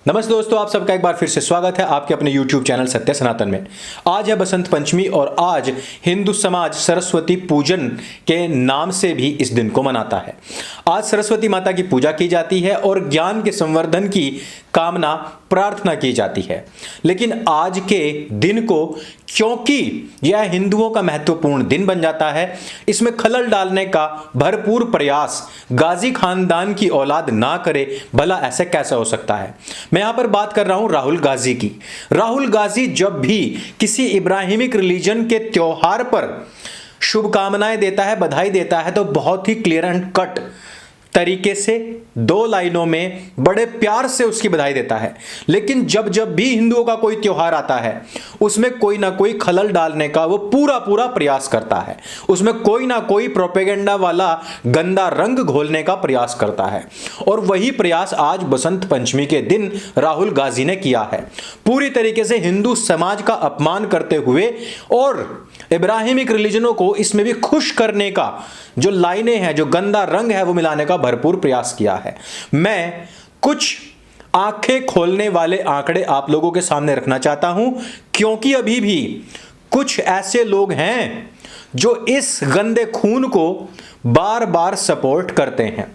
नमस्ते दोस्तों, आप सबका एक बार फिर से स्वागत है आपके अपने YouTube चैनल सत्य सनातन में। आज है बसंत पंचमी और आज हिंदू समाज सरस्वती पूजन के नाम से भी इस दिन को मनाता है। आज सरस्वती माता की पूजा की जाती है और ज्ञान के संवर्धन की कामना प्रार्थना की जाती है। लेकिन आज के दिन को क्योंकि यह हिंदुओं का महत्वपूर्ण दिन बन जाता है, इसमें खलल डालने का भरपूर प्रयास गाजी खानदान की औलाद ना करे, भला ऐसे कैसा हो सकता है। मैं यहां पर बात कर रहा हूं राहुल गाजी की। राहुल गाजी जब भी किसी इब्राहिमिक रिलीजन के त्योहार पर शुभकामनाएं देता है, बधाई देता है, तो बहुत ही क्लियर एंड कट तरीके से 2 लाइनों में बड़े प्यार से उसकी बधाई देता है। लेकिन जब जब भी हिंदुओं का कोई त्योहार आता है, उसमें कोई ना कोई खलल डालने का वो पूरा प्रयास करता है। उसमें कोई ना कोई प्रोपेगेंडा वाला गंदा रंग घोलने का प्रयास करता है। और वही प्रयास आज बसंत पंचमी के दिन राहुल गाजी ने किया है। पूरी तरीके से हिंदू समाज का अपमान करते हुए और इब्राहिमिक रिलीजनों को इसमें भी खुश करने का जो लाइनें हैं, जो गंदा रंग है, वो मिलाने का भरपूर प्रयास किया है। मैं कुछ आंखें खोलने वाले आंकड़े आप लोगों के सामने रखना चाहता हूं, क्योंकि अभी भी कुछ ऐसे लोग हैं जो इस गंदे खून को बार बार सपोर्ट करते हैं,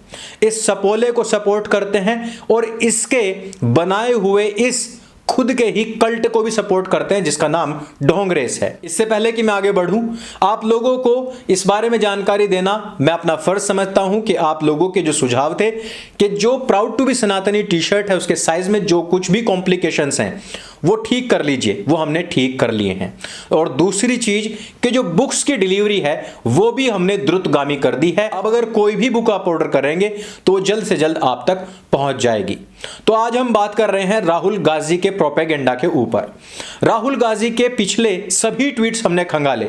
इस सपोले को सपोर्ट करते हैं और इसके बनाए हुए इस खुद के ही कल्ट को भी सपोर्ट करते हैं, जिसका नाम ढोंग रेस है। इससे पहले कि मैं आगे बढ़ूं, आप लोगों को इस बारे में जानकारी देना मैं अपना फर्ज समझता हूं कि आप लोगों के जो सुझाव थे कि जो प्राउड टू बी सनातनी टी शर्ट है, उसके साइज में जो कुछ भी कॉम्प्लिकेशंस हैं वो ठीक कर लीजिए, वो हमने ठीक कर लिए हैं। और दूसरी चीज कि जो बुक्स की डिलीवरी है वो भी हमने द्रुतगामी कर दी है। अब अगर कोई भी बुक आप ऑर्डर करेंगे तो जल्द से जल्द आप तक पहुंच जाएगी। तो आज हम बात कर रहे हैं राहुल गाजी के प्रोपेगेंडा के ऊपर। राहुल गाजी के पिछले सभी ट्वीट्स हमने खंगाले।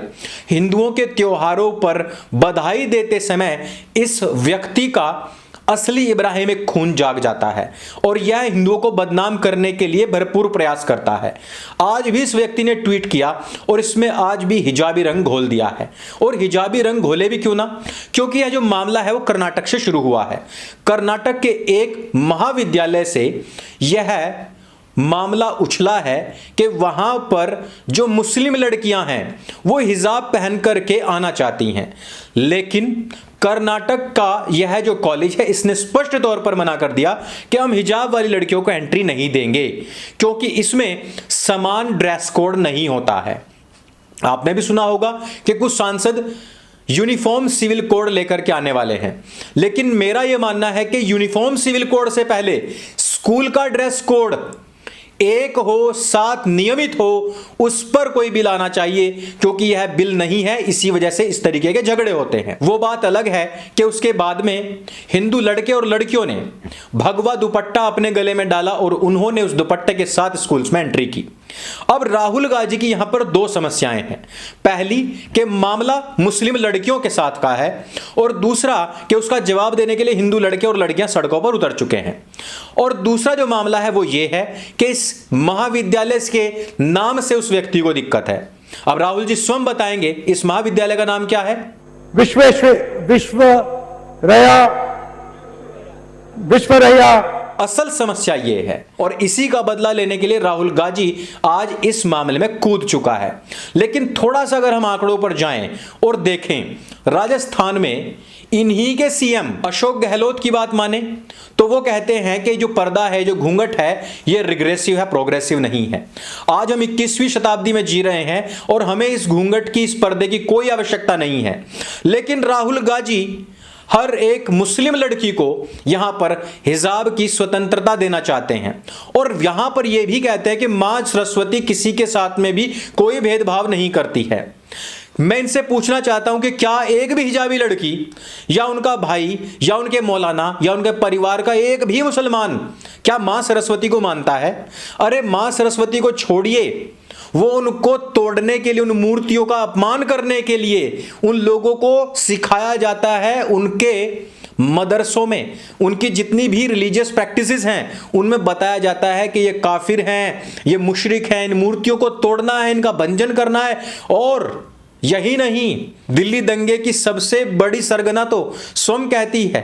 हिंदुओं के त्योहारों पर बधाई देते समय इस व्यक्ति का असली इब्राहिमिक खून जाग जाता है और यह हिंदुओं को बदनाम करने के लिए भरपूर प्रयास करता है। आज भी इस व्यक्ति ने ट्वीट किया और इसमें आज भी हिजाबी रंग घोल दिया है। और हिजाबी रंग घोले भी क्यों ना, क्योंकि यह जो मामला है वो कर्नाटक से शुरू हुआ है। कर्नाटक के एक महाविद्यालय से यह मामला उछला है कि वहां पर जो मुस्लिम लड़कियां हैं वो हिजाब पहन करके आना चाहती हैं, लेकिन कर्नाटक का यह जो कॉलेज है इसने स्पष्ट तौर पर मना कर दिया कि हम हिजाब वाली लड़कियों को एंट्री नहीं देंगे, क्योंकि इसमें समान ड्रेस कोड नहीं होता है। आपने भी सुना होगा कि कुछ सांसद यूनिफॉर्म सिविल कोड लेकर के आने वाले हैं, लेकिन मेरा यह मानना है कि यूनिफॉर्म सिविल कोड से पहले स्कूल का ड्रेस कोड एक हो, साथ नियमित हो, उस पर कोई बिल आना चाहिए, क्योंकि यह बिल नहीं है, इसी वजह से इस तरीके के झगड़े होते हैं। वो बात अलग है कि उसके बाद में हिंदू लड़के और लड़कियों ने भगवा दुपट्टा अपने गले में डाला और उन्होंने उस दुपट्टे के साथ स्कूल्स में एंट्री की। अब राहुल गाजी की यहां पर 2 समस्याएं हैं। पहली कि मामला मुस्लिम लड़कियों के साथ का है और दूसरा कि उसका जवाब देने के लिए हिंदू लड़के और लड़कियां सड़कों पर उतर चुके हैं। और दूसरा जो मामला है वो ये है कि इस महाविद्यालय के नाम से उस व्यक्ति को दिक्कत है। अब राहुल जी स्वयं बताएंगे इस महाविद्यालय का नाम क्या है। विश्वरैया। असल समस्या यह है और इसी का बदला लेने के लिए राहुल गाजी आज इस मामले में कूद चुका है। लेकिन थोड़ा सा अगर हम आंकड़ों पर जाएं और देखें, राजस्थान में इन्हीं के सीएम अशोक गहलोत की बात माने तो वो कहते हैं कि जो पर्दा है, जो घूंघट है, ये रिग्रेसिव है, प्रोग्रेसिव नहीं है। आज हम 21वीं शताब्दी में जी रहे हैं और हमें इस घूंघट की, इस पर्दे की कोई आवश्यकता नहीं है। लेकिन राहुल गाजी हर एक मुस्लिम लड़की को यहां पर हिजाब की स्वतंत्रता देना चाहते हैं और यहां पर यह भी कहते हैं कि मां सरस्वती किसी के साथ में भी कोई भेदभाव नहीं करती है। मैं इनसे पूछना चाहता हूं कि क्या एक भी हिजाबी लड़की या उनका भाई या उनके मौलाना या उनके परिवार का एक भी मुसलमान क्या मां सरस्वती को मानता है? अरे मां सरस्वती को छोड़िए, वो उनको तोड़ने के लिए, उन मूर्तियों का अपमान करने के लिए उन लोगों को सिखाया जाता है। उनके मदरसों में उनकी जितनी भी रिलीजियस प्रैक्टिसेस हैं उनमें बताया जाता है कि ये काफिर हैं, ये मुशरिक हैं, इन मूर्तियों को तोड़ना है, इनका भंजन करना है। और यही नहीं, दिल्ली दंगे की सबसे बड़ी सरगना तो स्वयं कहती है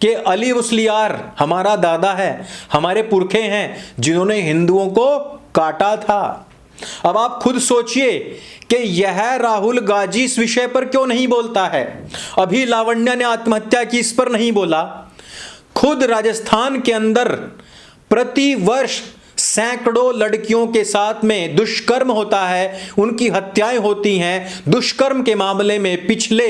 कि अली मुस्लियार हमारा दादा है, हमारे पुरखे हैं जिन्होंने हिंदुओं को काटा था। अब आप खुद सोचिए कि यह राहुल गाजी इस विषय पर क्यों नहीं बोलता है। अभी लावण्या ने आत्महत्या की, इस पर नहीं बोला। खुद राजस्थान के अंदर प्रति वर्ष सैकड़ों लड़कियों के साथ में दुष्कर्म होता है, उनकी हत्याएं होती हैं। दुष्कर्म के मामले में पिछले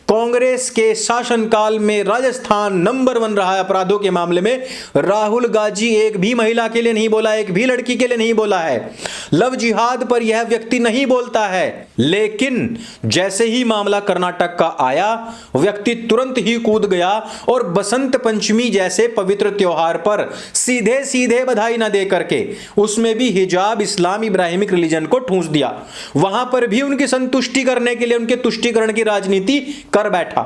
कांग्रेस के शासनकाल में राजस्थान नंबर 1 रहा है अपराधों के मामले में। राहुल गाजी एक भी महिला के लिए नहीं बोला, एक भी लड़की के लिए नहीं बोला है। लव जिहाद पर यह व्यक्ति नहीं बोलता है, लेकिन जैसे ही मामला कर्नाटक का आया, व्यक्ति तुरंत ही कूद गया और बसंत पंचमी जैसे पवित्र त्योहार पर सीधे सीधे बधाई न दे करके उसमें भी हिजाब इस्लाम इब्राहिमिक रिलीजन को ठूंस दिया। वहां पर भी उनकी संतुष्टि करने के लिए उनके तुष्टीकरण की राजनीति कर बैठा।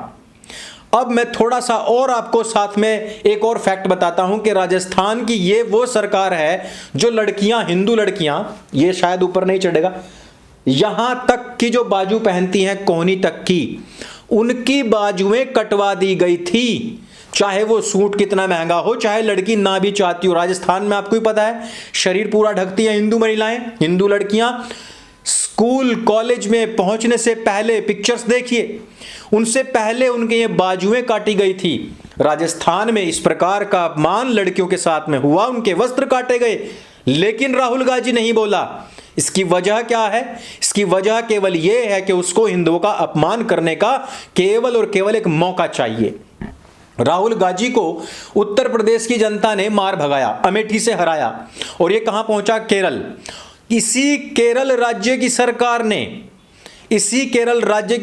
अब मैं थोड़ा सा और आपको साथ में एक और फैक्ट बताता हूं कि राजस्थान की ये वो सरकार है जो लड़कियां, हिंदू लड़कियां, ये शायद ऊपर नहीं चढ़ेगा, यहां तक की जो बाजू पहनती हैं कोहनी तक की, उनकी बाजुएं कटवा दी गई थी। चाहे वो सूट कितना महंगा हो, चाहे लड़की ना भी चाहती हो। राजस्थान में आपको ही पता है शरीर पूरा ढकती है हिंदू महिलाएं, हिंदू लड़कियां। स्कूल कॉलेज में पहुंचने से पहले पिक्चर्स देखिए, उनसे पहले उनके ये बाजुएं काटी गई थी। राजस्थान में इस प्रकार का अपमान लड़कियों के साथ में हुआ, उनके वस्त्र काटे गए, लेकिन राहुल गाजी नहीं बोला। इसकी वजह क्या है? इसकी वजह केवल यह है कि उसको हिंदुओं का अपमान करने का केवल और केवल एक मौका चाहिए। राहुल गाजी को उत्तर प्रदेश की जनता ने मार भगाया, अमेठी से हराया, और ये कहां पहुंचा? केरल। इसी केरल राज्य की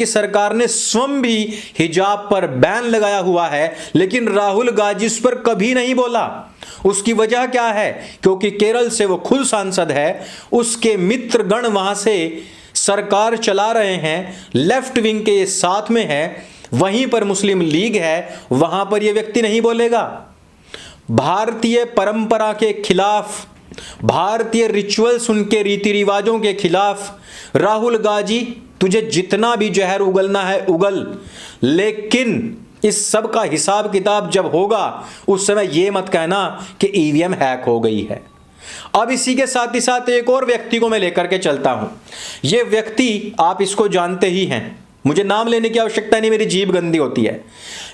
सरकार ने स्वयं भी हिजाब पर बैन लगाया हुआ है, लेकिन राहुल गाजी इस पर कभी नहीं बोला। उसकी वजह क्या है? क्योंकि केरल से वो खुद सांसद है, उसके मित्रगण वहां से सरकार चला रहे हैं, लेफ्ट विंग के साथ में है, वहीं पर मुस्लिम लीग है, वहां पर यह व्यक्ति नहीं बोलेगा। भारतीय परंपरा के खिलाफ, भारतीय रिचुअल्स, उनके रीति रिवाजों के खिलाफ राहुल गाजी, तुझे जितना भी जहर उगलना है उगल, लेकिन इस सब का हिसाब किताब जब होगा उस समय यह मत कहना कि ईवीएम हैक हो गई है। अब इसी के साथ ही साथ एक और व्यक्ति को मैं लेकर के चलता हूं। यह व्यक्ति आप इसको जानते ही हैं, मुझे नाम लेने की आवश्यकता नहीं, मेरी जीभ गंदी होती है।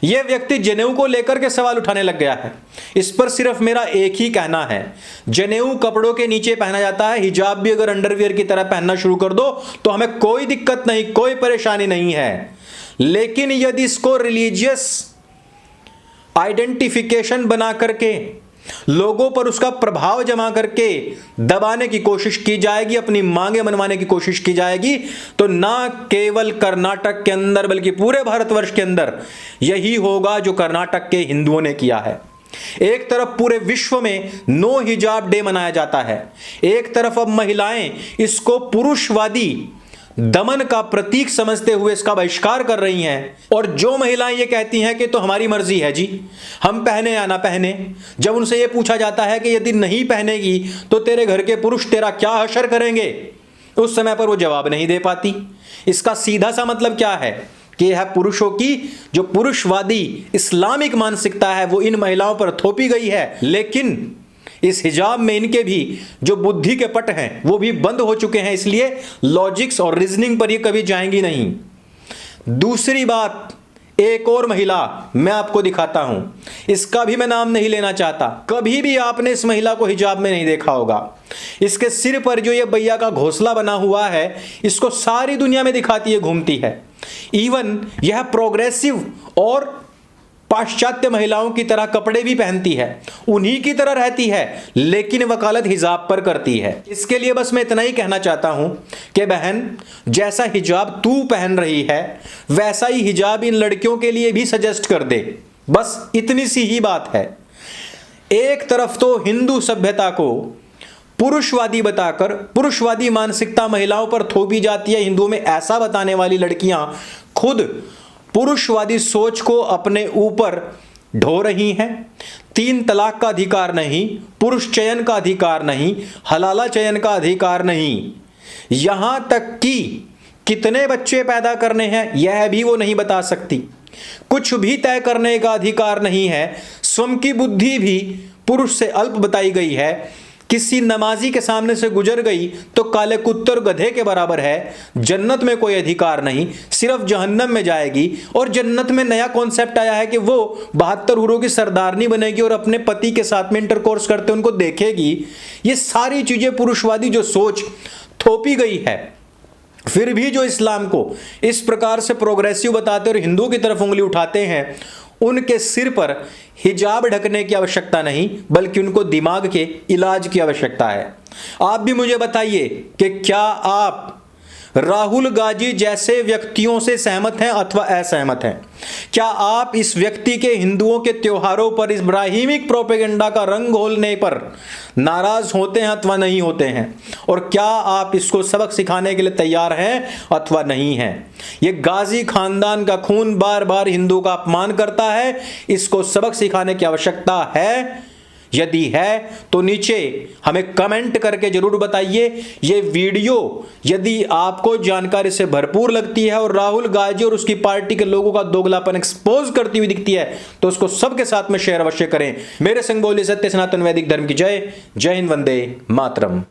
यह व्यक्ति जनेऊ को लेकर के सवाल उठाने लग गया है। इस पर सिर्फ मेरा एक ही कहना है, जनेऊ कपड़ों के नीचे पहना जाता है, हिजाब भी अगर अंडरवियर की तरह पहनना शुरू कर दो तो हमें कोई दिक्कत नहीं, कोई परेशानी नहीं है। लेकिन यदि इसको रिलीजियस आइडेंटिफिकेशन बना करके लोगों पर उसका प्रभाव जमा करके दबाने की कोशिश की जाएगी, अपनी मांगे मनवाने की कोशिश की जाएगी, तो ना केवल कर्नाटक के अंदर बल्कि पूरे भारतवर्ष के अंदर यही होगा जो कर्नाटक के हिंदुओं ने किया है। एक तरफ पूरे विश्व में नो हिजाब डे मनाया जाता है, एक तरफ अब महिलाएं इसको पुरुषवादी दमन का प्रतीक समझते हुए इसका बहिष्कार कर रही हैं। और जो महिलाएं ये कहती हैं कि तो हमारी मर्जी है जी, हम पहने या ना पहने, जब उनसे ये पूछा जाता है कि यदि नहीं पहनेगी तो तेरे घर के पुरुष तेरा क्या हशर करेंगे, उस समय पर वो जवाब नहीं दे पाती। इसका सीधा सा मतलब क्या है कि यह पुरुषों की जो पुरुषवादी इस्लामिक मानसिकता है वो इन महिलाओं पर थोपी गई है। लेकिन इस हिजाब में इनके भी जो बुद्धि के पट हैं वो भी बंद हो चुके हैं, इसलिए लॉजिक्स और रीजनिंग पर ये कभी जाएंगी नहीं। दूसरी बात, एक और महिला मैं आपको दिखाता हूं, इसका भी मैं नाम नहीं लेना चाहता। कभी भी आपने इस महिला को हिजाब में नहीं देखा होगा। इसके सिर पर जो ये भैया का घोंसला बना हुआ है, इसको सारी दुनिया में दिखाती है, घूमती है। इवन यह प्रोग्रेसिव और पाश्चात्य महिलाओं की तरह कपड़े भी पहनती है, उन्हीं की तरह रहती है, लेकिन वकालत हिजाब पर करती है। इसके लिए बस मैं इतना ही कहना चाहता हूं कि बहन, जैसा हिजाब तू पहन रही है वैसा ही हिजाब इन लड़कियों के लिए भी सजेस्ट कर दे। बस इतनी सी ही बात है। एक तरफ तो हिंदू सभ्यता को पुरुषवादी बताकर पुरुषवादी मानसिकता महिलाओं पर थोपी जाती है, हिंदुओं में ऐसा बताने वाली लड़कियां खुद पुरुषवादी सोच को अपने ऊपर ढो रही हैं। 3 तलाक का अधिकार नहीं, पुरुष चयन का अधिकार नहीं, हलाला चयन का अधिकार नहीं, यहां तक कि कितने बच्चे पैदा करने हैं यह भी वो नहीं बता सकती। कुछ भी तय करने का अधिकार नहीं है। स्वयं की बुद्धि भी पुरुष से अल्प बताई गई है। किसी नमाजी के सामने से गुजर गई तो काले कुत्ते और गधे के बराबर है। जन्नत में कोई अधिकार नहीं, सिर्फ जहन्नम में जाएगी। और जन्नत में नया कॉन्सेप्ट आया है कि वो 72 हूरों की सरदारनी बनेगी और अपने पति के साथ में इंटरकोर्स करते उनको देखेगी। ये सारी चीजें पुरुषवादी जो सोच थोपी गई है, फिर भी जो इस्लाम को इस प्रकार से प्रोग्रेसिव बताते और हिंदुओं की तरफ उंगली उठाते हैं, उनके सिर पर हिजाब ढकने की आवश्यकता नहीं, बल्कि उनको दिमाग के इलाज की आवश्यकता है। आप भी मुझे बताइए कि क्या आप राहुल गांधी जैसे व्यक्तियों से सहमत हैं अथवा असहमत हैं? क्या आप इस व्यक्ति के हिंदुओं के त्योहारों पर इब्राहिमिक प्रोपेगेंडा का रंग घोलने पर नाराज होते हैं अथवा नहीं होते हैं? और क्या आप इसको सबक सिखाने के लिए तैयार हैं अथवा नहीं हैं? ये गाजी खानदान का खून बार बार हिंदू का अपमान करता है। इसको सबक सिखाने की आवश्यकता है। यदि है तो नीचे हमें कमेंट करके जरूर बताइए। ये वीडियो यदि आपको जानकारी से भरपूर लगती है और राहुल गांधी और उसकी पार्टी के लोगों का दोगलापन एक्सपोज करती हुई दिखती है तो उसको सबके साथ में शेयर अवश्य करें। मेरे संग बोले सत्य सनातन वैदिक धर्म की जय। जय हिंद, वंदे मातरम।